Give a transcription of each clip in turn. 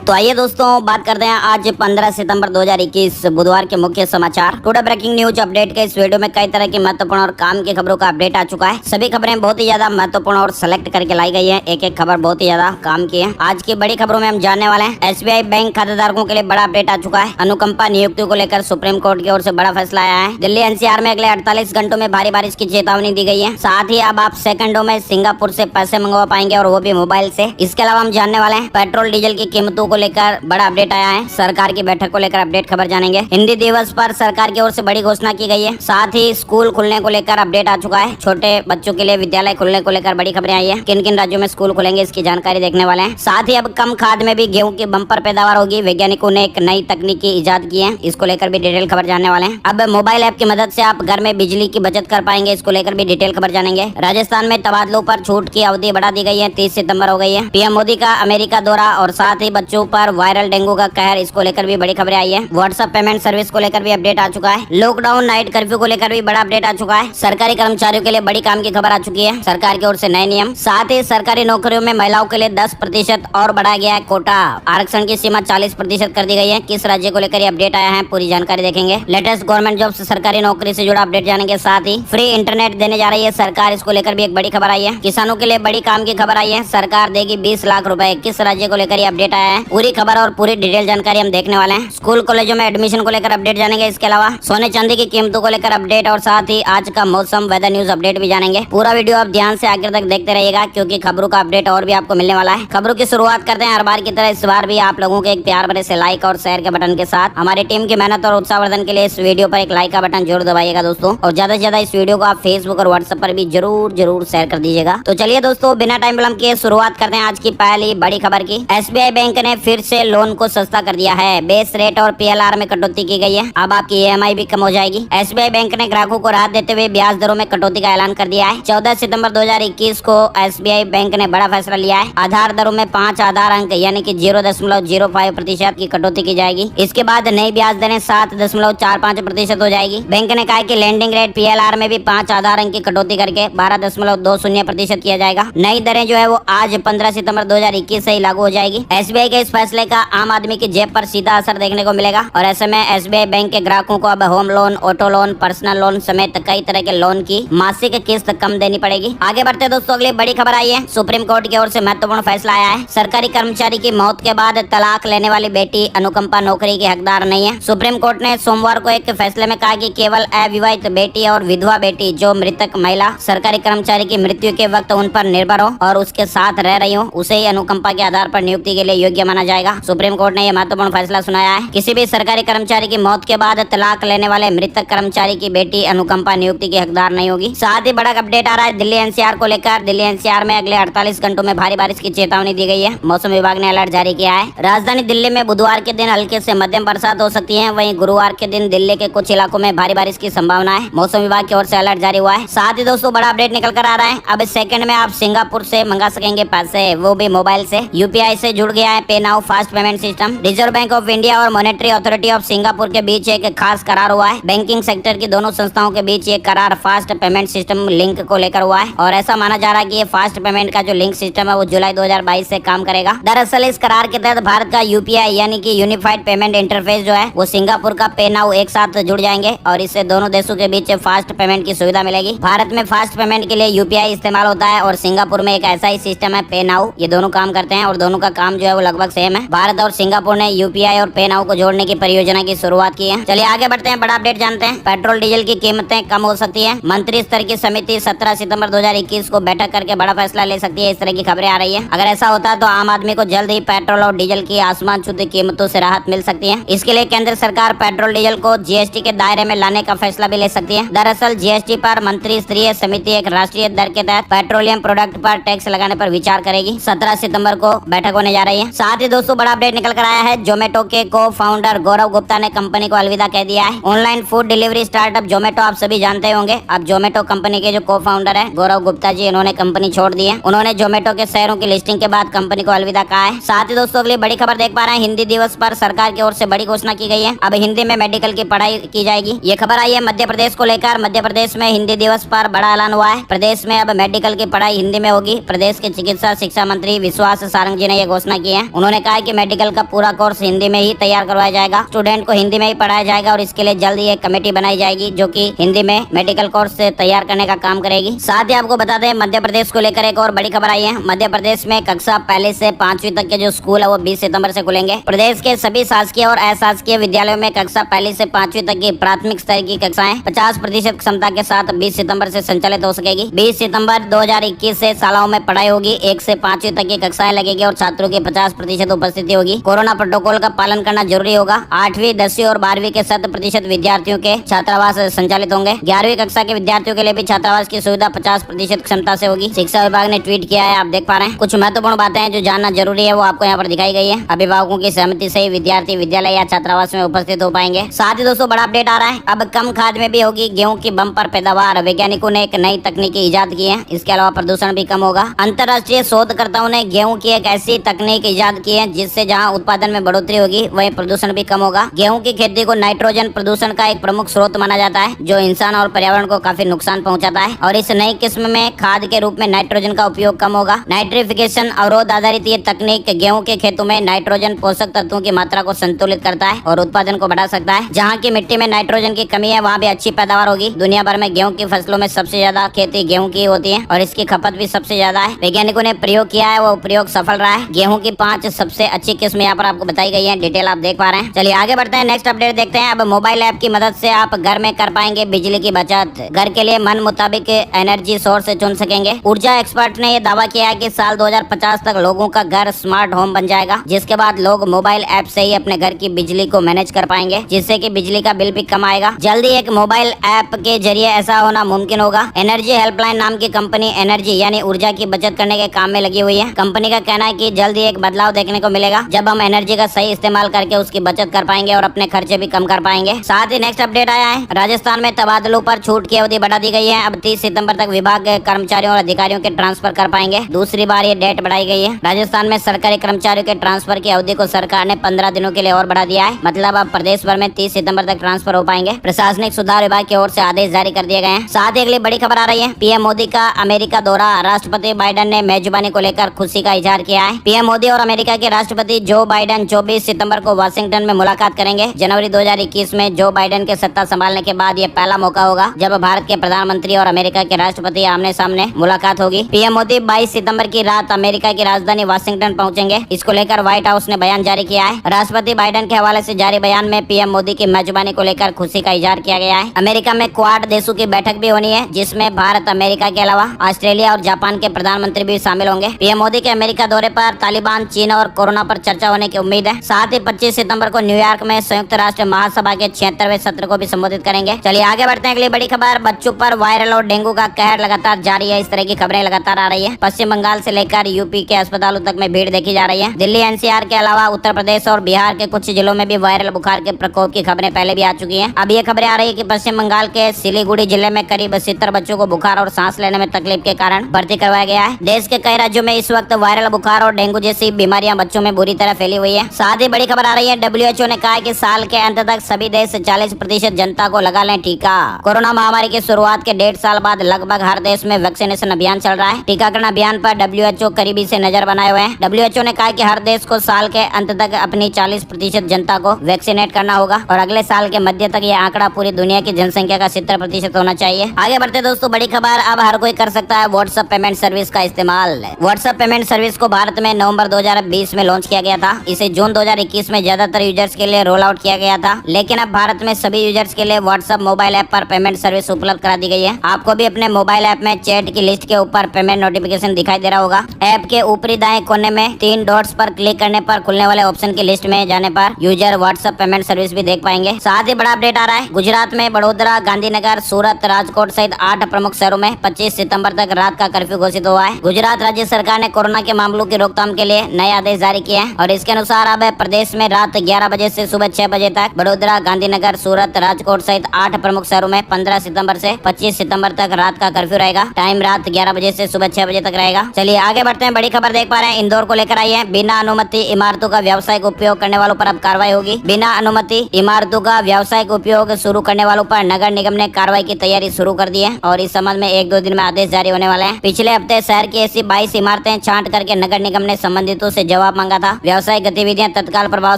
तो आइए दोस्तों बात करते हैं आज 15 सितंबर 2021 बुधवार के मुख्य समाचार। टुडे ब्रेकिंग न्यूज अपडेट के इस वीडियो में कई तरह की महत्वपूर्ण और काम की खबरों का अपडेट आ चुका है। सभी खबरें बहुत ही ज्यादा महत्वपूर्ण और सेलेक्ट करके लाई गई है। एक एक खबर बहुत ही ज्यादा काम की है। आज की बड़ी खबरों में हम जानने वाले हैं SBI बैंक खातेदारों के लिए बड़ा अपडेट आ चुका है। अनुकंपा नियुक्तियों को लेकर सुप्रीम कोर्ट की ओर से बड़ा फैसला आया है। दिल्ली NCR में अगले 48 घंटों में भारी बारिश की चेतावनी दी गई है। साथ ही अब आप सेकंडों में सिंगापुर से पैसे मंगवा पाएंगे और वो भी मोबाइल से। इसके अलावा हम जानने वाले हैं पेट्रोल डीजल की कीमतों को लेकर बड़ा अपडेट आया है। सरकार की बैठक को लेकर अपडेट खबर जानेंगे। हिंदी दिवस पर सरकार की ओर से बड़ी घोषणा की गई है। साथ ही स्कूल खुलने को लेकर अपडेट आ चुका है। छोटे बच्चों के लिए विद्यालय खुलने को लेकर बड़ी खबरें आई है। किन किन राज्यों में स्कूल खुलेंगे इसकी जानकारी देखने वाले हैं। साथ ही अब कम खाद में भी गेहूं की बम्पर पैदावार होगी। वैज्ञानिकों ने एक नई तकनीक की इजाद की है। इसको लेकर भी डिटेल खबर जानने वाले हैं। अब मोबाइल ऐप की मदद से आप घर में बिजली की बचत कर पाएंगे। इसको लेकर भी डिटेल खबर जानेंगे। राजस्थान में तबादलों पर छूट की अवधि बढ़ा दी गई है। 30 सितंबर हो गई है। PM मोदी का अमेरिका दौरा और साथ ही बच्चों पर वायरल डेंगू का कहर, इसको लेकर भी बड़ी खबरें आई है। व्हाट्सएप पेमेंट सर्विस को लेकर भी अपडेट आ चुका है। लॉकडाउन नाइट कर्फ्यू को लेकर भी बड़ा अपडेट आ चुका है। सरकारी कर्मचारियों के लिए बड़ी काम की खबर आ चुकी है। सरकार की ओर से नए नियम। साथ ही सरकारी नौकरियों में महिलाओं के लिए 10% और बढ़ाया गया है कोटा। आरक्षण की सीमा 40% कर दी गई है। किस राज्य को लेकर ये अपडेट आया है पूरी जानकारी देखेंगे। लेटेस्ट गवर्नमेंट जॉब से सरकारी नौकरी से जुड़ा अपडेट जानेंगे। साथ ही फ्री इंटरनेट देने जा रही है सरकार। इसको लेकर भी एक बड़ी खबर आई है। किसानों के लिए बड़ी काम की खबर आई है। सरकार देगी 20 लाख रुपए। किस राज्य को लेकर ये अपडेट आया है पूरी खबर और पूरी डिटेल जानकारी हम देखने वाले हैं। स्कूल कॉलेजों में एडमिशन को लेकर अपडेट जानेंगे। इसके अलावा सोने चांदी की कीमतों को लेकर अपडेट और साथ ही आज का मौसम वेदर न्यूज अपडेट भी जानेंगे। पूरा वीडियो आप ध्यान से आखिर तक देखते रहिएगा क्योंकि खबरों का अपडेट और भी आपको मिलने वाला है। खबरों की शुरुआत करते हैं हर बार की तरह। इस बार भी आप लोगों के एक प्यार भरे से लाइक और शेयर के बटन के साथ। हमारी टीम की मेहनत और उत्साहवर्धन के लिए इस वीडियो पर एक लाइक का बटन जरूर दबाइएगा दोस्तों। और ज्यादा से ज्यादा इस वीडियो को आप फेसबुक और व्हाट्सएप पर भी जरूर शेयर कर दीजिएगा। तो चलिए दोस्तों बिना टाइम विलंब किए शुरुआत करते हैं आज की पहली बड़ी खबर की। SBI बैंक ने फिर से लोन को सस्ता कर दिया है। बेस रेट और PLR में कटौती की गई है। अब आपकी EMI भी कम हो जाएगी। SBI बैंक ने ग्राहकों को राहत देते हुए ब्याज दरों में कटौती का ऐलान कर दिया है। 14 सितंबर 2021 को SBI बैंक ने बड़ा फैसला लिया है। आधार दरों में 5 आधार अंक यानी कि 0.05% की कटौती की जाएगी। इसके बाद नई ब्याज दरें 7.45% हो जाएगी। बैंक ने कहा कि लैंडिंग रेट PLR में भी 5 आधार अंक की कटौती करके 12.20% किया जाएगा। नई दरें जो है वो आज 15 सितंबर 2021 से ही लागू हो जाएगी। SBI के इस फैसले का आम आदमी की जेब पर सीधा असर देखने को मिलेगा और ऐसे में SBI बैंक के ग्राहकों को अब home loan, auto loan, personal loan समेत कई तरह के लोन की मासिक किस्त कम देनी पड़ेगी। आगे बढ़ते दोस्तों अगली बड़ी खबर आई है। सुप्रीम कोर्ट की ओर से महत्वपूर्ण फैसला आया है। सरकारी कर्मचारी की मौत के बाद तलाक लेने वाली बेटी अनुकंपा नौकरी की हकदार नहीं है। सुप्रीम कोर्ट ने सोमवार को एक फैसले में कहा कि केवल अविवाहित बेटी और विधवा बेटी जो मृतक महिला सरकारी कर्मचारी की मृत्यु के वक्त उन पर निर्भर हो और उसके साथ रह रही हो उसे ही अनुकंपा के आधार पर नियुक्ति के लिए योग्य माना जाएगा। सुप्रीम कोर्ट ने यह महत्वपूर्ण फैसला सुनाया है। किसी भी सरकारी कर्मचारी की मौत के बाद तलाक लेने वाले मृतक कर्मचारी की बेटी अनुकंपा नियुक्ति की हकदार नहीं होगी। साथ ही बड़ा अपडेट आ रहा है दिल्ली NCR को लेकर। दिल्ली NCR में अगले 48 घंटों में भारी बारिश की चेतावनी दी गई है। मौसम विभाग ने अलर्ट जारी किया है। राजधानी दिल्ली में बुधवार के दिन हल्के से मध्यम बरसात हो सकती है। वहीं गुरुवार के दिन दिल्ली के कुछ इलाकों में भारी बारिश की संभावना है। मौसम विभाग की ओर से अलर्ट जारी हुआ है। साथ ही दोस्तों बड़ा अपडेट निकल कर आ रहा है। अब सेकंड में आप सिंगापुर से मंगा सकेंगे पैसे, वो भी मोबाइल से। UPI से जुड़ गया है पे now fast payment system. Reserve bank of India और मॉनेटरी अथॉरिटी ऑफ सिंगापुर के बीच एक खास करार हुआ है। बैंकिंग सेक्टर की दोनों संस्थाओं के बीच ये करार फास्ट पेमेंट सिस्टम लिंक को लेकर हुआ है और ऐसा माना जा रहा है कि ये फास्ट पेमेंट का जो लिंक सिस्टम है वो जुलाई 2022 से काम करेगा। दरअसल इस करार के तहत भारत का UPI यानी कि यूनिफाइड पेमेंट इंटरफेस जो है वो सिंगापुर का पे नाउ एक साथ जुड़ जाएंगे और इससे दोनों देशों के बीच फास्ट पेमेंट की सुविधा मिलेगी। भारत में फास्ट पेमेंट के लिए UPI इस्तेमाल होता है और सिंगापुर में एक ऐसा ही सिस्टम है पे नाउ। ये दोनों काम करते हैं और दोनों का काम जो है वो लगभग सेम है। भारत और सिंगापुर ने UPI और पे नाउ को जोड़ने की परियोजना की शुरुआत की है। चलिए आगे बढ़ते हैं, बड़ा अपडेट जानते हैं। पेट्रोल डीजल की कीमतें कम हो सकती है। मंत्री स्तर की समिति 17 सितंबर 2021 को बैठक करके बड़ा फैसला ले सकती है। इस तरह की खबरें आ रही है। अगर ऐसा होता है तो आम आदमी को जल्द ही पेट्रोल और डीजल की आसमान छूती कीमतों से राहत मिल सकती है। इसके लिए केंद्र सरकार पेट्रोल डीजल को GST के दायरे में लाने का फैसला भी ले सकती है। दरअसल GST पर मंत्री स्तरीय समिति एक राष्ट्रीय दर के तहत पेट्रोलियम प्रोडक्ट पर टैक्स लगाने पर विचार करेगी। 17 सितंबर को बैठक होने जा रही है। साथ ही दोस्तों बड़ा अपडेट निकल कर आया है। जोमेटो के को फाउंडर गौरव गुप्ता ने कंपनी को अलविदा कह दिया है। Online food delivery startup Zomato आप सभी जानते होंगे। अब जोमेटो कंपनी के जो को फाउंडर है गौरव गुप्ता जी, इन्होंने कंपनी छोड़ दी है। उन्होंने जोमेटो के शेयरों की लिस्टिंग के बाद कंपनी को अलविदा कहा है। साथ ही दोस्तों अगली बड़ी खबर देख पा रहे हैं। हिंदी दिवस पर सरकार की ओर से बड़ी घोषणा की गई है। अब हिंदी में मेडिकल की पढ़ाई की जाएगी। ये खबर आई है मध्य प्रदेश को लेकर। मध्य प्रदेश में हिंदी दिवस पर बड़ा ऐलान हुआ है। प्रदेश में अब मेडिकल की पढ़ाई हिंदी में होगी। प्रदेश के चिकित्सा शिक्षा मंत्री विश्वास सारंग जी ने यह घोषणा की है। उन्होंने उन्होंने कहा कि मेडिकल का पूरा कोर्स हिंदी में ही तैयार करवाया जाएगा, स्टूडेंट को हिंदी में ही पढ़ाया जाएगा और इसके लिए जल्द ही एक कमेटी बनाई जाएगी जो कि हिंदी में मेडिकल कोर्स तैयार करने का काम करेगी। साथ ही आपको बता दें मध्य प्रदेश को लेकर एक और बड़ी खबर आई है। मध्य प्रदेश में कक्षा पहली से 5वीं तक के जो स्कूल है वो 20 सितंबर से खुलेंगे। प्रदेश के सभी शासकीय और अशासकीय विद्यालयों में कक्षा पहली से 5वीं तक की प्राथमिक स्तर की कक्षाएं 50% क्षमता के साथ 20 सितंबर से संचालित हो सकेगी। 20 सितंबर 2021 से शालाओं में पढ़ाई होगी। 1 से 5वीं तक की कक्षाएं लगेगी और छात्रों की 50% उपस्थिति होगी। कोरोना प्रोटोकॉल का पालन करना जरूरी होगा। 8वीं 10वीं और 12वीं के 100% विद्यार्थियों के छात्रावास संचालित होंगे। 11वीं कक्षा के विद्यार्थियों के लिए भी छात्रावास की सुविधा 50% क्षमता से होगी। शिक्षा विभाग ने ट्वीट किया है, आप देख पा रहे हैं। कुछ महत्वपूर्ण बातें हैं जो जानना जरूरी है वो आपको यहाँ पर दिखाई गई है। अभिभावकों की सहमति से ही विद्यार्थी विद्यालय या छात्रावास में उपस्थित हो पाएंगे। साथ ही दोस्तों बड़ा अपडेट आ रहा है, अब कम खाद में भी होगी गेहूं की बम्पर पैदावार। वैज्ञानिकों ने एक नई तकनीकी इजाद की है, इसके अलावा प्रदूषण भी कम होगा। अंतर्राष्ट्रीय शोधकर्ताओं ने गेहूं की एक ऐसी तकनीक इजाद की है जिससे जहां उत्पादन में बढ़ोतरी होगी वहीं प्रदूषण भी कम होगा। गेहूं की खेती को नाइट्रोजन प्रदूषण का एक प्रमुख स्रोत माना जाता है जो इंसान और पर्यावरण को काफी नुकसान पहुंचाता है और इस नई किस्म में खाद के रूप में नाइट्रोजन का उपयोग कम होगा। नाइट्रिफिकेशन अवरोध आधारित ये तकनीक गेहूं के खेतों में नाइट्रोजन पोषक तत्वों की मात्रा को संतुलित करता है और उत्पादन को बढ़ा सकता है। जहाँ की मिट्टी में नाइट्रोजन की कमी है वहाँ भी अच्छी पैदावार होगी। दुनिया भर में गेहूं की फसलों में सबसे ज्यादा खेती गेहूं की होती है और इसकी खपत भी सबसे ज्यादा है। वैज्ञानिकों ने प्रयोग किया है वो प्रयोग सफल रहा है। गेहूं की 5 सबसे अच्छी किस्म यहाँ पर आपको बताई गई है, डिटेल आप देख पा रहे हैं। चलिए आगे बढ़ते हैं, नेक्स्ट अपडेट देखते हैं। अब मोबाइल ऐप की मदद से आप घर में कर पाएंगे बिजली की बचत। घर के लिए मन मुताबिक एनर्जी सोर्स चुन सकेंगे। ऊर्जा एक्सपर्ट ने यह दावा किया है कि साल 2050 तक लोगों का घर स्मार्ट होम बन जाएगा, जिसके बाद लोग मोबाइल ऐप से ही अपने घर की बिजली को मैनेज कर पाएंगे, जिससे कि बिजली का बिल भी कम आएगा। जल्दी एक मोबाइल ऐप के जरिए ऐसा होना मुमकिन होगा। एनर्जी हेल्पलाइन नाम की कंपनी एनर्जी यानी ऊर्जा की बचत करने के काम में लगी हुई है। कंपनी का कहना है कि जल्दी एक बदलाव देखने को मिलेगा जब हम एनर्जी का सही इस्तेमाल करके उसकी बचत कर पाएंगे और अपने खर्चे भी कम कर पाएंगे। साथ ही नेक्स्ट अपडेट आया है, राजस्थान में तबादलों पर छूट की अवधि बढ़ा दी गई है। अब 30 सितंबर तक विभाग के कर्मचारियों और अधिकारियों के ट्रांसफर कर पाएंगे। दूसरी बार ये डेट बढ़ाई गई है। राजस्थान में सरकारी कर्मचारियों के ट्रांसफर की अवधि को सरकार ने 15 दिनों के लिए और बढ़ा दिया है। मतलब अब प्रदेश भर में 30 सितंबर तक ट्रांसफर हो पाएंगे। प्रशासनिक सुधार विभाग की ओर से आदेश जारी कर दिए गए हैं। साथ ही अगली बड़ी खबर आ रही है, पीएम मोदी का अमेरिका दौरा। राष्ट्रपति बाइडेन ने मेजबानी को लेकर खुशी का इजहार किया है। पीएम मोदी और अमेरिका के राष्ट्रपति जो बाइडेन 24 सितंबर को वाशिंगटन में मुलाकात करेंगे। जनवरी 2021 में जो बाइडेन के सत्ता संभालने के बाद ये पहला मौका होगा जब भारत के प्रधानमंत्री और अमेरिका के राष्ट्रपति आमने सामने मुलाकात होगी। पीएम मोदी 22 सितंबर की रात अमेरिका की राजधानी वाशिंगटन पहुंचेंगे। इसको लेकर व्हाइट हाउस ने बयान जारी किया है। राष्ट्रपति बाइडेन के हवाले से जारी बयान में पीएम मोदी की मेजबानी को लेकर खुशी का इजहार किया गया है। अमेरिका में क्वाड देशों की बैठक भी होनी है, जिसमें भारत, अमेरिका के अलावा ऑस्ट्रेलिया और जापान के प्रधानमंत्री भी शामिल होंगे। पीएम मोदी के अमेरिका दौरे पर तालिबान, चीन और कोरोना पर चर्चा होने की उम्मीद है। साथ ही 25 सितंबर को न्यूयॉर्क में संयुक्त राष्ट्र महासभा के 76वें सत्र को भी संबोधित करेंगे। चलिए आगे बढ़ते हैं, अगली बड़ी खबर। बच्चों पर वायरल और डेंगू का कहर लगातार जारी है। इस तरह की खबरें लगातार आ रही है। पश्चिम बंगाल से लेकर यूपी के अस्पतालों तक में भीड़ देखी जा रही है। दिल्ली एनसीआर के अलावा उत्तर प्रदेश और बिहार के कुछ जिलों में भी वायरल बुखार के प्रकोप की खबरें पहले भी आ चुकी हैं। अब ये खबरें आ रही है कि पश्चिम बंगाल के सिलीगुड़ी जिले में करीब 70 बच्चों को बुखार और सांस लेने में तकलीफ के कारण भर्ती करवाया गया है। देश के कई राज्यों में इस वक्त वायरल बुखार और डेंगू जैसी बीमारियां बच्चों में बुरी तरह फैली हुई है। साथ ही बड़ी खबर आ रही है, WHO ने कहा है कि साल के अंत तक सभी देश 40% जनता को लगा लें टीका। कोरोना महामारी की शुरुआत के 1.5 साल बाद लगभग हर देश में वैक्सीनेशन अभियान चल रहा है। टीकाकरण अभियान पर WHO करीबी से नजर बनाए हुए हैं। WHO ने कहा कि हर देश को साल के अंत तक अपनी 40% जनता को वैक्सीनेट करना होगा और अगले साल के मध्य तक यह आंकड़ा पूरी दुनिया की जनसंख्या का 70% होना चाहिए। आगे बढ़ते दोस्तों, बड़ी खबर, अब हर कोई कर सकता है व्हाट्सएप पेमेंट सर्विस का इस्तेमाल। व्हाट्सएप पेमेंट सर्विस को भारत में नवंबर 2020 में लॉन्च किया गया था। इसे जून 2021 में ज्यादातर यूजर्स के लिए रोल आउट किया गया था, लेकिन अब भारत में सभी यूजर्स के लिए व्हाट्सएप मोबाइल ऐप पर पेमेंट सर्विस उपलब्ध करा दी गई है। आपको भी अपने मोबाइल ऐप में चैट की लिस्ट के ऊपर पेमेंट नोटिफिकेशन दिखाई दे रहा होगा। ऐप के ऊपरी दाएं कोने में 3 डॉट्स पर क्लिक करने पर खुलने वाले ऑप्शन की लिस्ट में जाने पर यूजर व्हाट्सएप पेमेंट सर्विस भी देख पाएंगे। साथ ही बड़ा अपडेट आ रहा है, गुजरात में बड़ोदरा, गांधीनगर, सूरत, राजकोट सहित 8 प्रमुख शहरों में 25 सितंबर तक रात का कर्फ्यू घोषित हुआ है। गुजरात राज्य सरकार ने कोरोना के मामलों की रोकथाम के लिए नए आदेश जारी किए हैं और इसके अनुसार अब प्रदेश में रात 11 बजे से सुबह 6 बजे तक बड़ोदरा, गांधीनगर, सूरत, राजकोट सहित 8 प्रमुख शहरों में 15 सितंबर से 25 सितंबर तक रात का कर्फ्यू रहेगा। टाइम रात 11 बजे से सुबह 6 बजे तक रहेगा। चलिए आगे बढ़ते हैं, बड़ी खबर देख पा रहे हैं, इंदौर को लेकर आई है। बिना अनुमति इमारतों का व्यावसायिक उपयोग करने वालों पर अब कार्रवाई होगी। बिना अनुमति इमारतों का व्यावसायिक उपयोग शुरू करने वालों पर नगर निगम ने कार्रवाई की तैयारी शुरू कर दी है और इस संबंध में 1-2 दिन में आदेश जारी होने वाले हैं। पिछले हफ्ते शहर की ऐसी 22 इमारतें छांट करके नगर निगम ने संबंधितों से जवाब मांगा था। व्यावसायिक गतिविधियां तत्काल प्रभाव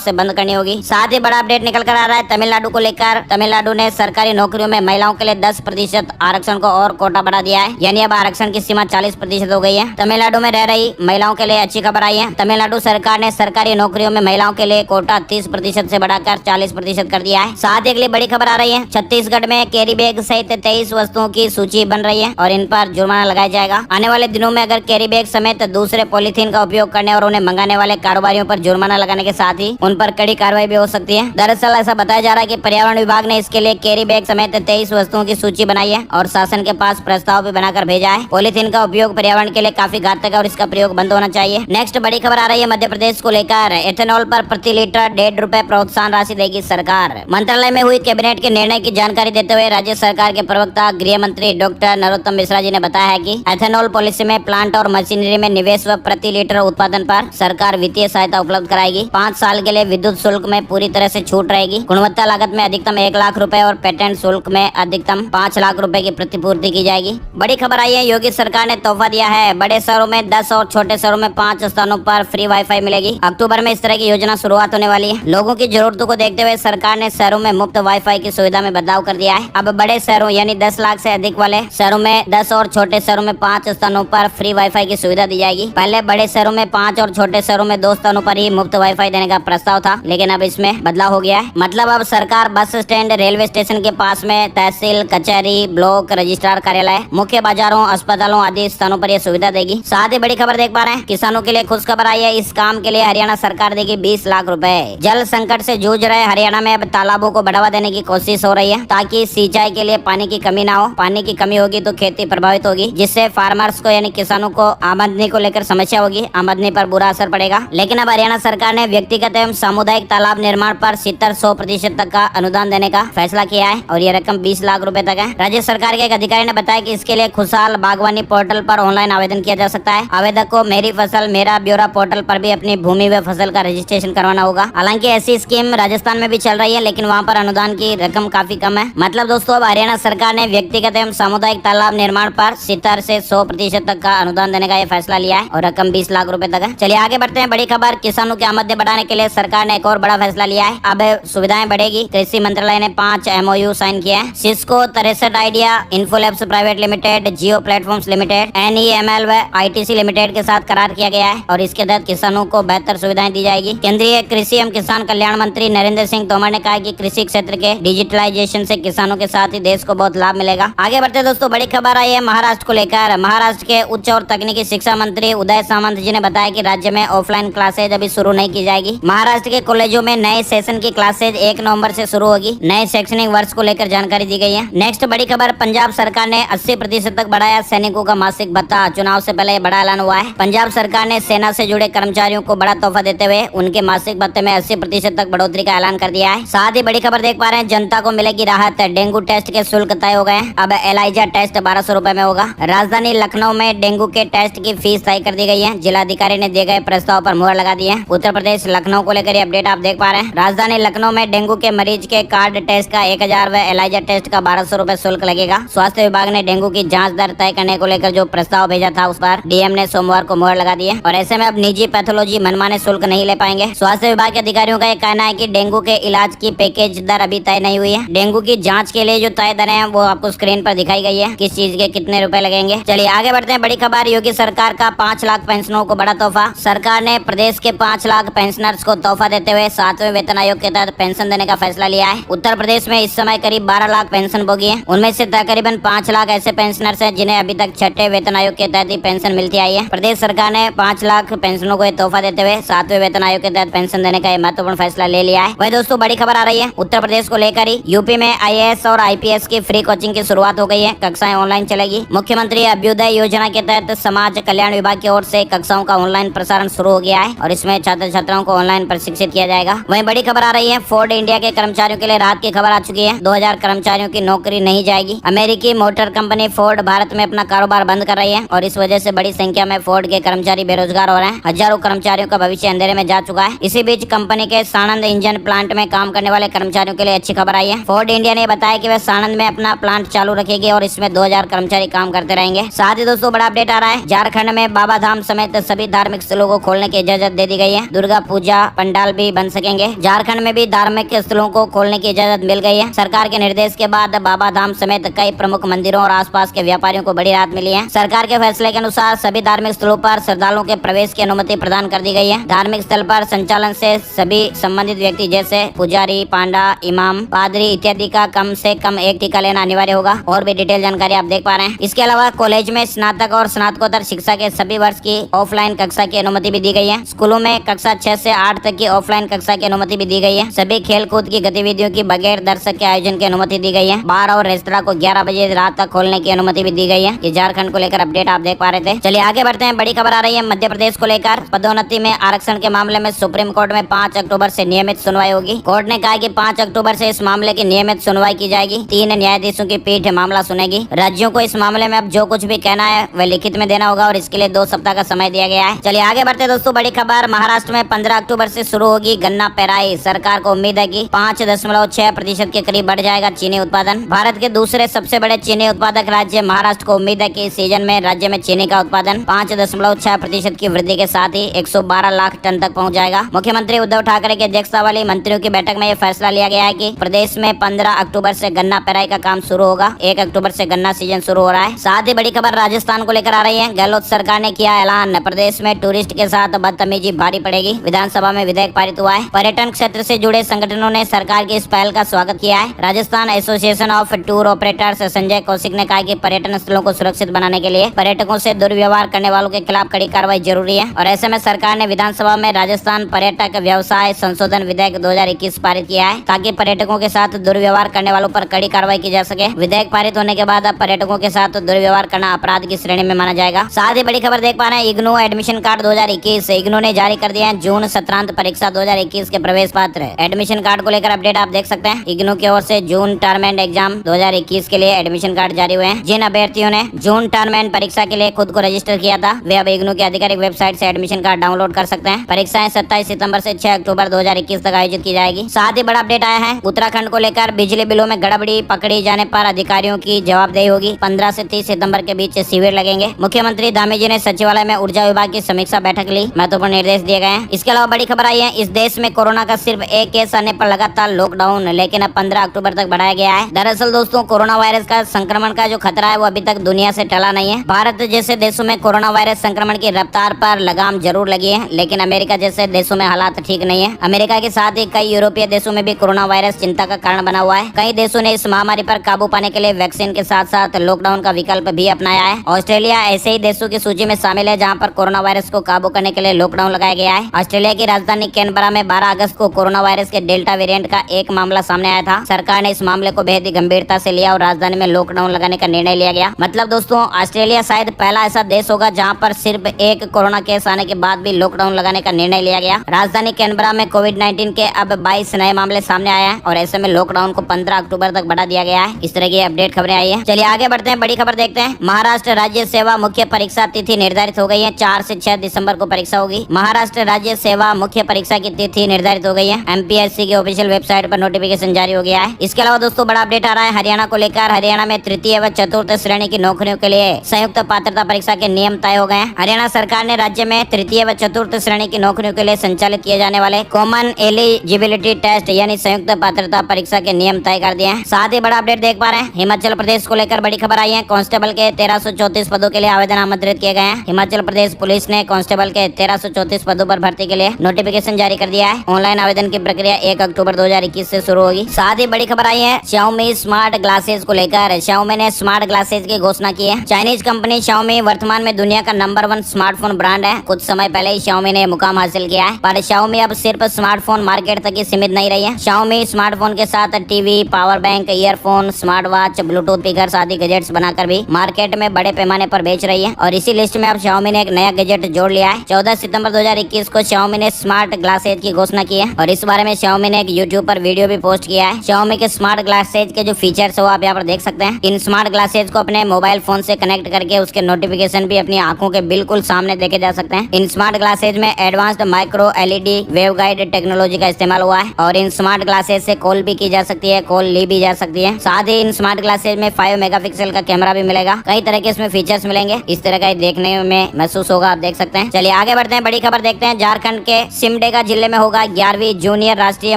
से बंद करनी होगी। साथ ही बड़ा अपडेट निकल कर आ रहा है तमिलनाडु को लेकर। तमिलनाडु ने सरकारी नौकरियों में महिलाओं के लिए 10% आरक्षण को और कोटा बढ़ा दिया है, यानी अब आरक्षण की सीमा 40% हो गई है। तमिलनाडु में रह रही महिलाओं के लिए अच्छी खबर आई है। तमिलनाडु सरकार ने सरकारी नौकरियों में महिलाओं के लिए कोटा 30% से बढ़ाकर 40% कर दिया है। साथ ही अगली बड़ी खबर आ रही है, छत्तीसगढ़ में कैरी बैग सहित 23 वस्तुओं की सूची बन रही है और इन पर जुर्माना लगाया जाएगा। आने वाले दिनों में अगर कैरी बैग समेत दूसरे पॉलीथीन का उपयोग करने और उन्हें मंगाने वाले कारोबारियों पर जुर्माना लगाने के साथ ही उन पर कड़ी कार्रवाई भी हो सकती है। दरअसल ऐसा बताया जा रहा है कि पर्यावरण विभाग ने इसके लिए कैरी बैग समेत 23 वस्तुओं की सूची बनाई है और शासन के पास प्रस्ताव भी बनाकर भेजा है। पॉलीथीन का उपयोग पर्यावरण के लिए काफी घातक है और इसका प्रयोग बंद होना चाहिए। नेक्स्ट बड़ी खबर आ रही है मध्य प्रदेश को लेकर। एथेनॉल पर प्रति लीटर 1.5 रुपए प्रोत्साहन राशि देगी सरकार। मंत्रालय में हुई कैबिनेट के निर्णय की जानकारी देते हुए राज्य सरकार के प्रवक्ता गृह मंत्री डॉक्टर नरोत्तम मिश्रा जी ने बताया है कि एथेनॉल पॉलिसी में प्लांट और मशीनरी में निवेश व प्रति लीटर उत्पादन पर सरकार वित्तीय सहायता उपलब्ध कराएगी। 5 साल के लिए विद्युत शुल्क में पूरी तरह से छूट रहेगी। गुणवत्ता लागत में अधिकतम 1 लाख रुपए और पेटेंट शुल्क में अधिकतम 5 लाख रुपए की प्रतिपूर्ति की जाएगी। बड़ी खबर आई है, योगी सरकार ने तोहफा दिया है। बड़े शहरों में 10 और छोटे शहरों में 5 स्थानों पर फ्री वाईफाई मिलेगी। अक्टूबर में इस तरह की योजना शुरुआत होने वाली है। लोगों की जरूरतों को देखते हुए सरकार ने शहरों में मुफ्त वाईफाई की सुविधा में बदलाव कर दिया है। अब बड़े शहरों यानी 10 लाख से अधिक वाले शहरों में 10 और छोटे शहरों में 5 स्थानों पर फ्री वाईफाई की सुविधा दी जाएगी। पहले बड़े शहरों में 5 और छोटे शहरों में 2 स्थानों पर ही मुफ्त वाईफाई देने का प्रस्ताव था, लेकिन अब इसमें बदलाव हो गया है। मतलब अब सरकार बस स्टैंड, रेलवे स्टेशन के पास में तहसील, कचहरी, ब्लॉक रजिस्ट्रार कार्यालय, मुख्य बाजारों, अस्पतालों आदि स्थानों पर यह सुविधा देगी। साथ ही बड़ी खबर देख पा रहे हैं, किसानों के लिए खुश खबर आई है। इस काम के लिए हरियाणा सरकार देगी 20 लाख रुपए। जल संकट से जूझ रहे हरियाणा में अब तालाबों को बढ़ावा देने की कोशिश हो रही है ताकि सिंचाई के लिए पानी की कमी ना हो। पानी की कमी होगी तो खेती प्रभावित होगी, जिससे फार्मर्स को यानी किसानों को आमदनी को लेकर समस्या होगी, आमदनी पर बुरा असर पड़ेगा। लेकिन अब हरियाणा सरकार ने व्यक्तिगत एवं सामुदायिक तालाब निर्माण पर 70-100% तक का अनुदान देने का फैसला किया है और ये रकम 20 लाख रुपए तक है। राज्य सरकार के एक अधिकारी ने बताया कि इसके लिए खुशहाल बागवानी पोर्टल पर ऑनलाइन आवेदन किया जा सकता है। आवेदक को मेरी फसल मेरा ब्यौरा पोर्टल पर भी अपनी भूमि व फसल का रजिस्ट्रेशन करवाना होगा। हालांकि ऐसी स्कीम राजस्थान में भी चल रही है, लेकिन वहाँ पर अनुदान की रकम काफी कम है। मतलब दोस्तों, अब हरियाणा सरकार ने व्यक्तिगत एवं सामुदायिक तालाब निर्माण पर 70 से 100% तक का अनुदान देने का ये फैसला लिया है और रकम 20 लाख रुपए तक है। चलिए आगे बढ़ते हैं। बड़ी खबर, किसानों की आमदनी बढ़ाने के लिए सरकार ने एक और बड़ा फैसला लिया है। अब सुविधाएं बढ़ेगी। कृषि मंत्रालय ने 5 MOU साइन किए हैं। सिस्को, 63 आइडिया, इन्फोलैब्स प्राइवेट लिमिटेड, जियो प्लेटफॉर्म्स लिमिटेड, NEML व ITC लिमिटेड के साथ करार किया गया है और इसके तहत किसानों को बेहतर सुविधाएं दी जाएगी। केंद्रीय कृषि एवं किसान कल्याण मंत्री नरेंद्र सिंह तोमर ने कहा कि कृषि क्षेत्र के डिजिटलाइजेशन से किसानों के साथ ही देश को बहुत लाभ मिलेगा। आगे बढ़ते दोस्तों, बड़ी खबर आई है महाराष्ट्र को लेकर। महाराष्ट्र के उच्च और तकनीकी शिक्षा मंत्री उदय सामंत जी ने बताया कि राज्य में ऑफलाइन क्लासेज अभी शुरू नहीं की जाएगी। महाराष्ट्र के कॉलेजों में नए सेशन की क्लासेज 1 नवंबर से शुरू होगी। नए शैक्षणिक वर्ष को लेकर जानकारी दी गई है। नेक्स्ट बड़ी खबर, पंजाब सरकार ने 80% तक बढ़ाया सैनिकों का मासिक भत्ता। चुनाव से पहले बड़ा ऐलान हुआ है। पंजाब सरकार ने सेना से जुड़े कर्मचारियों को बड़ा तोहफा देते हुए उनके मासिक भत्ते में 80% तक बढ़ोतरी का ऐलान कर दिया है। साथ ही बड़ी खबर देख पा रहे हैं, जनता को मिलेगी राहत। डेंगू टेस्ट के शुल्क तय हो गए हैं। अब एलाइजा टेस्ट 1200 रुपए में होगा। राजधानी लखनऊ में डेंगू के टेस्ट की फीस तय कर दी गई है। जिलाधिकारी ने दिए गए प्रस्ताव पर मुहर लगा दी है। उत्तर प्रदेश लखनऊ को लेकर अपडेट आप देख पा रहे हैं। राजधानी लखनऊ में डेंगू के मरीज के कार्ड टेस्ट का 1000 व एलाइजा टेस्ट का 1200 रुपए शुल्क लगेगा। स्वास्थ्य विभाग ने डेंगू की जांच दर तय करने को लेकर जो प्रस्ताव भेजा था उस पर डीएम ने सोमवार को मुहर लगा दी है और ऐसे में अब निजी पैथोलॉजी मनमाने शुल्क नहीं ले पाएंगे। स्वास्थ्य विभाग के अधिकारियों का यह कहना है कि डेंगू के इलाज की पैकेज दर अभी तय नहीं हुई है। डेंगू की जाँच के लिए जो तय दरें हैं वो आपको स्क्रीन पर दिखाई गई है, किस चीज के कितने रुपए लगेंगे। चलिए आगे बढ़ते हैं। बड़ी खबर, योगी सरकार का 5 लाख पेंशनरों को बड़ा तोहफा। सरकार ने प्रदेश के 5 लाख पेंशनर्स को तोहफा देते हुए 7वें वेतन आयोग के तहत पेंशन देने का फैसला लिया है। उत्तर प्रदेश में इस समय करीब 12 लाख पेंशन भोगी हैं। उनमें से तकरीबन 5 लाख ऐसे पेंशनर्स हैं जिन्हें अभी तक 6ठे वेतन आयोग के तहत ही पेंशन मिलती आई है। प्रदेश सरकार ने 5 लाख पेंशनों को तोहफा देते हुए 7वें वेतन आयोग के तहत पेंशन देने का महत्वपूर्ण फैसला ले लिया है। वही दोस्तों, बड़ी खबर आ रही है उत्तर प्रदेश को लेकर ही। यूपी में IAS और IPS की फ्री कोचिंग की शुरुआत हो गई है। कक्षाएं ऑनलाइन चलेगी। मुख्यमंत्री अभ्युदय योजना के तहत समाज कल्याण विभाग की ओर से कक्षाओं का ऑनलाइन प्रसारण शुरू हो गया है और इसमें छात्र छात्राओं को ऑनलाइन प्रशिक्षित किया जाएगा। वहीं बड़ी खबर आ रही है, फोर्ड इंडिया के कर्मचारियों के लिए राहत की खबर आ चुकी है। 2000 कर्मचारियों की नौकरी नहीं जाएगी। अमेरिकी मोटर कंपनी फोर्ड भारत में अपना कारोबार बंद कर रही है और इस वजह से बड़ी संख्या में फोर्ड के कर्मचारी बेरोजगार हो रहे हैं। हजारों कर्मचारियों का भविष्य अंधेरे में जा चुका है। इसी बीच कंपनी के साणंद इंजन प्लांट में काम करने वाले कर्मचारियों के लिए अच्छी खबर आई है। फोर्ड इंडिया ने बताया कि वह साणंद में अपना प्लांट चालू रखेगी और इसमें 2000 कर्मचारी काम करते रहेंगे। साथ ही दोस्तों, बड़ा अपडेट आ रहा है, झारखंड में बाबा धाम समेत सभी धार्मिक स्थलों को खोलने की इजाजत दे दी गई है। दुर्गा पूजा पंडाल भी बन सकेंगे। झारखंड में भी धार्मिक स्थलों को खोलने की इजाजत मिल गई है। सरकार के निर्देश के बाद बाबा धाम समेत कई प्रमुख मंदिरों और आसपास के व्यापारियों को बड़ी राहत मिली है। सरकार के फैसले के अनुसार सभी धार्मिक स्थलों पर श्रद्धालुओं के प्रवेश की अनुमति प्रदान कर दी गई है। धार्मिक स्थल पर संचालन से सभी संबंधित व्यक्ति जैसे पुजारी, पांडा, इमाम, पादरी इत्यादि का कम से कम एक टीका लेना अनिवार्य होगा। और भी डिटेल जानकारी आप देख पा रहे हैं। इसके अलावा कॉलेज में स्नातक और स्नातकोत्तर शिक्षा के सभी वर्ष की ऑफलाइन कक्षा की अनुमति भी दी गई है। स्कूलों में कक्षा 6 से 8 तक की ऑफलाइन कक्षा की अनुमति भी दी गई है। सभी खेल कूद की गतिविधियों की बगैर दर्शक के आयोजन की अनुमति दी गई है। बार और रेस्तरा को 11 बजे रात तक खोलने की अनुमति भी दी गई है। ये झारखंड को लेकर अपडेट आप देख पा रहे थे। चलिए आगे बढ़ते हैं। बड़ी खबर आ रही है मध्य प्रदेश को लेकर। पदोन्नति में आरक्षण के मामले में सुप्रीम कोर्ट में 5 अक्टूबर से नियमित सुनवाई होगी। कोर्ट ने कहा कि 5 अक्टूबर से इस मामले की नियमित सुनवाई की जाएगी। 3 न्यायाधीशों की पीठ मामला सुनेगी। राज्यों को इस मामले में अब जो कुछ भी कहना है वह लिखित में देना होगा और इसके लिए 2 सप्ताह का समय दिया गया है। चलिए आगे बढ़ते हैं दोस्तों। बड़ी खबर महाराष्ट्र में 15 अक्टूबर से शुरू होगी गन्ना पेराई। सरकार को उम्मीद है कि 5.6% के करीब बढ़ जाएगा चीनी उत्पादन। भारत के दूसरे सबसे बड़े चीनी उत्पादक राज्य महाराष्ट्र को उम्मीद है कि इस सीजन में राज्य में चीनी का उत्पादन 5.6% की वृद्धि के साथ ही 112 लाख टन तक पहुंच जाएगा। मुख्यमंत्री उद्धव ठाकरे की अध्यक्षता वाली मंत्रियों की बैठक में यह फैसला लिया गया है कि प्रदेश में 15 अक्टूबर से गन्ना पेराई का काम शुरू होगा। 1 अक्टूबर से गन्ना सीजन शुरू हो रहा है। साथ ही बड़ी खबर राजस्थान को लेकर आ रही है। गहलोत सरकार ने किया ऐलान, प्रदेश में टूरिस्ट के साथ बदतमीजी भारी पड़ेगी। विधानसभा में विधेयक पारित हुआ है। पर्यटन क्षेत्र से जुड़े संगठनों ने सरकार की इस पहल का स्वागत किया है। Rajasthan association of tour operators Sanjay Kaushik ने कहा कि पर्यटन स्थलों को सुरक्षित बनाने के लिए पर्यटकों से दुर्व्यवहार करने वालों के खिलाफ कड़ी कार्रवाई जरूरी है और ऐसे में सरकार ने विधानसभा में राजस्थान पर्यटक व्यवसाय संशोधन विधेयक 2021 पारित किया है ताकि पर्यटकों के साथ दुर्व्यवहार करने वालों पर कड़ी कार्रवाई की जा सके। विधेयक पारित होने के बाद अब पर्यटकों के साथ दुर्व्यवहार करना अपराध की श्रेणी में माना जाएगा। साथ ही बड़ी खबर देख पा रहे हैं। इग्नू एडमिशन कार्ड 2021 इग्नू ने जारी कर दिया है जून सत्रांत परीक्षा 2021 के प्रवेश पत्र। एडमिशन कार्ड को लेकर अपडेट आप देख सकते हैं। इग्नू की ओर से जून टर्म एंड एग्जाम 2021 के लिए एडमिशन कार्ड जारी हुए हैं। जिन अभ्यर्थियों ने जून टर्म एंड परीक्षा के लिए खुद को रजिस्टर किया था वे अब इग्नू की आधिकारिक वेबसाइट से एडमिशन कार्ड डाउनलोड कर सकते हैं। परीक्षाएं 27 सितंबर से 6 अक्टूबर 2021 तक आयोजित की जाएगी। साथ ही बड़ा अपडेट आया है उत्तराखंड को लेकर। बिजली बिलों में गड़बड़ी पकड़ी जाने पर अधिकारियों की जवाबदेही होगी। 15 से 30 सितंबर के बीच शिविर लगेंगे। मुख्यमंत्री दामी जी ने सचिवालय में ऊर्जा विभाग की समीक्षा बैठक ली। महत्वपूर्ण निर्देश दिए गए हैं। इसके अलावा बड़ी खबर आई है। इस देश में कोरोना का सिर्फ एक केस आने पर लगातार लॉकडाउन, लेकिन अब 15 अक्टूबर तक बढ़ाया गया है। दरअसल दोस्तों कोरोना वायरस का संक्रमण का जो खतरा है वो अभी तक दुनिया से टला नहीं है। भारत जैसे देशों में कोरोना वायरस संक्रमण की रफ्तार पर लगाम जरूर लगी है, लेकिन अमेरिका जैसे देशों में हालात ठीक नहीं है। अमेरिका के साथ ही कई यूरोपीय देशों में भी कोरोना वायरस चिंता का कारण बना हुआ है। कई देशों ने इस महामारी पर काबू पाने के लिए वैक्सीन के साथ साथ लॉकडाउन का विकल्प भी अपनाया है। ऑस्ट्रेलिया ऐसे ही देशों की सूची में शामिल है जहाँ पर कोरोना वायरस को काबू करने के लिए लॉकडाउन लगाया गया है। ऑस्ट्रेलिया की राजधानी कैनबरा में 12 अगस्त को कोरोना वायरस के डेल्टा वेरिएंट का एक मामला सामने आया था। सरकार ने इस मामले को बेहद ही गंभीरता से लिया और राजधानी में लॉकडाउन लगाने का निर्णय लिया गया। मतलब दोस्तों ऑस्ट्रेलिया शायद पहला ऐसा देश होगा जहां पर सिर्फ एक कोरोना केस आने के बाद भी लॉकडाउन लगाने का निर्णय लिया गया। राजधानी कैनबरा में कोविड-19 के अब 22 नए मामले सामने आए हैं और ऐसे में लॉकडाउन को 15 अक्टूबर तक बढ़ा दिया गया है। इस तरह की अपडेट खबरें आई है। चलिए आगे बढ़ते हैं। बड़ी खबर देखते हैं। महाराष्ट्र राज्य सेवा मुख्य परीक्षा तिथि निर्धारित हो गई है। 4 से 6 दिसंबर को परीक्षा होगी। महाराष्ट्र राज्य सेवा मुख्य परीक्षा की तिथि निर्धारित हो गई है। एमपीएससी की ऑफिशियल वेबसाइट पर नोटिफिकेशन जारी हो गया है। इसके अलावा दोस्तों बड़ा अपडेट आ रहा है हरियाणा को लेकर। हरियाणा में तृतीय व चतुर्थ श्रेणी की नौकरियों के लिए संयुक्त पात्रता परीक्षा के नियम तय हो गए हैं। हरियाणा सरकार ने राज्य में तृतीय व चतुर्थ श्रेणी की नौकरियों के लिए संचालित किए जाने वाले कॉमन एलिजिबिलिटी टेस्ट यानी संयुक्त पात्रता परीक्षा के नियम तय कर दिए हैं। साथ ही बड़ा अपडेट देख पा रहे हैं। हिमाचल प्रदेश को लेकर बड़ी खबर आई है। कांस्टेबल के 1334 पदों के लिए आवेदन आमंत्रित किए गए हैं। हिमाचल प्रदेश पुलिस ने कांस्टेबल के 1334 पदों पर भर्ती के लिए नोटिफिकेशन जारी कर दिया है। ऑनलाइन आवेदन की प्रक्रिया 1 अक्टूबर 2021 से शुरू होगी। साथ ही बड़ी खबर आई है Xiaomi स्मार्ट ग्लासेस को लेकर। Xiaomi ने स्मार्ट ग्लासेस की घोषणा की है। चाइनीज कंपनी Xiaomi वर्तमान में दुनिया का नंबर 1 स्मार्टफोन ब्रांड है। कुछ समय पहले ही Xiaomi ने मुकाम हासिल किया है, पर Xiaomi अब सिर्फ स्मार्टफोन मार्केट तक ही सीमित नहीं रही है। Xiaomi स्मार्टफोन के साथ TV, power bank, earphone, smart watch, Bluetooth speaker आदि गैजेट्स बनाकर भी मार्केट में बड़े पैमाने पर बेच रही है और इसी लिस्ट में अब Xiaomi ने एक नया गैजेट जोड़ लिया है। 14 सितंबर 2021 को Xiaomi ने स्मार्ट ग्लासेज की घोषणा की है और इस बारे में Xiaomi ने एक YouTube पर वीडियो भी पोस्ट किया है। Xiaomi के स्मार्ट ग्लासेज के जो फीचर्स है वो आप यहाँ पर देख सकते हैं। इन स्मार्ट ग्लासेज को अपने मोबाइल फोन से कनेक्ट करके उसके नोटिफिकेशन भी अपनी आंखों के बिल्कुल सामने देखे जा सकते हैं। इन स्मार्ट ग्लासेज में advanced micro LED wave guide technology का इस्तेमाल हुआ है और इन स्मार्ट ग्लासेज से कॉल भी की जा सकती है, कॉल ली भी जा सकती है। साथ ही इन स्मार्ट ग्लासेज में 5 मेगापिक्सल का कैमरा भी मिलेगा। कई तरह के इसमें फीचर्स मिलेंगे। इस तरह का देखने में महसूस होगा, आप देख सकते हैं। चलिए आगे बढ़ते हैं, बड़ी खबर देखते हैं। झारखंड के सिमडेगा जिले में होगा 11वीं जूनियर राष्ट्रीय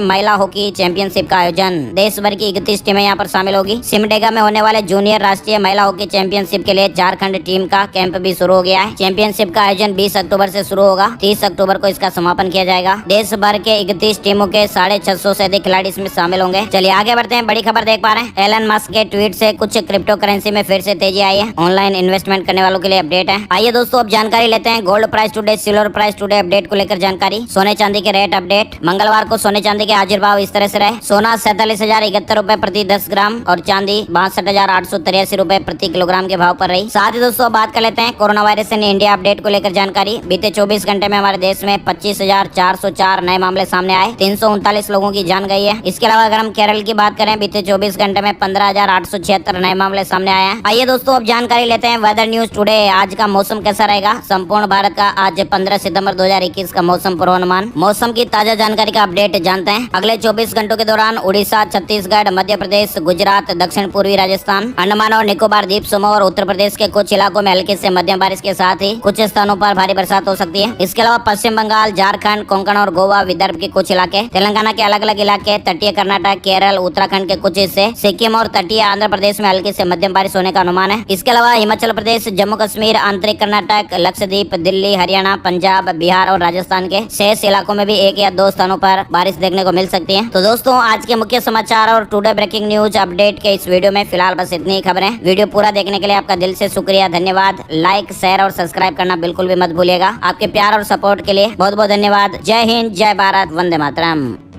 महिला हॉकी चैंपियनशिप का आयोजन। देश भर की 31 टीमें यहाँ पर शामिल होगी। सिमडेगा में होने वाले जूनियर राष्ट्रीय महिला हॉकी चैंपियनशिप के लिए झारखंड टीम का कैंप भी शुरू हो गया है। चैंपियनशिप का आयोजन 20 अक्टूबर से शुरू होगा। 30 अक्टूबर को इसका समापन किया जाएगा। देश भर के 31 टीमों के 650 से अधिक खिलाड़ी इसमें शामिल होंगे। चलिए आगे बढ़ते हैं, बड़ी खबर देख पा रहे हैं। एलन मस्क के ट्वीट से कुछ क्रिप्टो करेंसी में फिर से तेजी आई है। ऑनलाइन इन्वेस्टमेंट करने वालों के लिए अपडेट है। आइए दोस्तों अब जानकारी लेते हैं gold price today, silver price today update को लेकर जानकारी। सोने चांदी के रेट अपडेट। मंगलवार को सोने चांदी के हाजिर भाव इस तरह से रहे। सोना 47,071 रुपए प्रति 10 ग्राम और चांदी 62,883 रुपए प्रति किलोग्राम के भाव पर रही। साथ ही दोस्तों बात कर लेते हैं corona virus in India update को लेकर जानकारी। बीते 24 घंटे में हमारे देश में 25,404 नए मामले सामने आए। 339 लोगों की जान गई है। इसके अलावा अगर हम केरल की बात करें, बीते 24 घंटे में 15,876 नए मामले सामने आए हैं। आइए दोस्तों अब जानकारी लेते हैं वेदर न्यूज टुडे। आज का मौसम कैसा रहेगा संपूर्ण भारत का आज 15 सितंबर 2021 का मौसम पूर्वानुमान। मौसम की ताजा जानकारी का अपडेट जानते हैं। अगले 24 घंटों के दौरान उड़ीसा, छत्तीसगढ़, मध्य प्रदेश, गुजरात, दक्षिण पूर्वी राजस्थान, अंडमान और निकोबार द्वीप समूह और उत्तर प्रदेश के कुछ इलाकों में हल्की से मध्यम बारिश के साथ ही कुछ स्थानों पर भारी बरसात हो सकती है। इसके अलावा पश्चिम बंगाल, झारखंड, कोंकण और गोवा, विदर्भ के कुछ इलाके, तेलंगाना के अलग अलग इलाके, तटीय कर्नाटक, केरल, उत्तराखंड के कुछ हिस्से, सिक्किम और तटीय आंध्र प्रदेश में हल्की से मध्यम बारिश होने का अनुमान है। इसके अलावा हिमाचल प्रदेश, जम्मू कश्मीर, आंतरिक कर्नाटक, लक्षद्वीप, दिल्ली, हरियाणा, पंजाब, बिहार और राजस्थान के शेष इलाकों में भी 1 या 2 स्थानों पर बारिश देखने को मिल सकती है। तो दोस्तों आज के मुख्य समाचार और टुडे ब्रेकिंग न्यूज अपडेट के इस वीडियो में फिलहाल बस इतनी ही खबरें। वीडियो पूरा देखने के लिए आपका दिल से शुक्रिया, धन्यवाद। लाइक, शेयर और सब्सक्राइब करना बिल्कुल भी मत भूलिएगा। आपके प्यार और सपोर्ट के लिए बहुत बहुत धन्यवाद। जय हिंद, जय भारत, वंदे मातरम।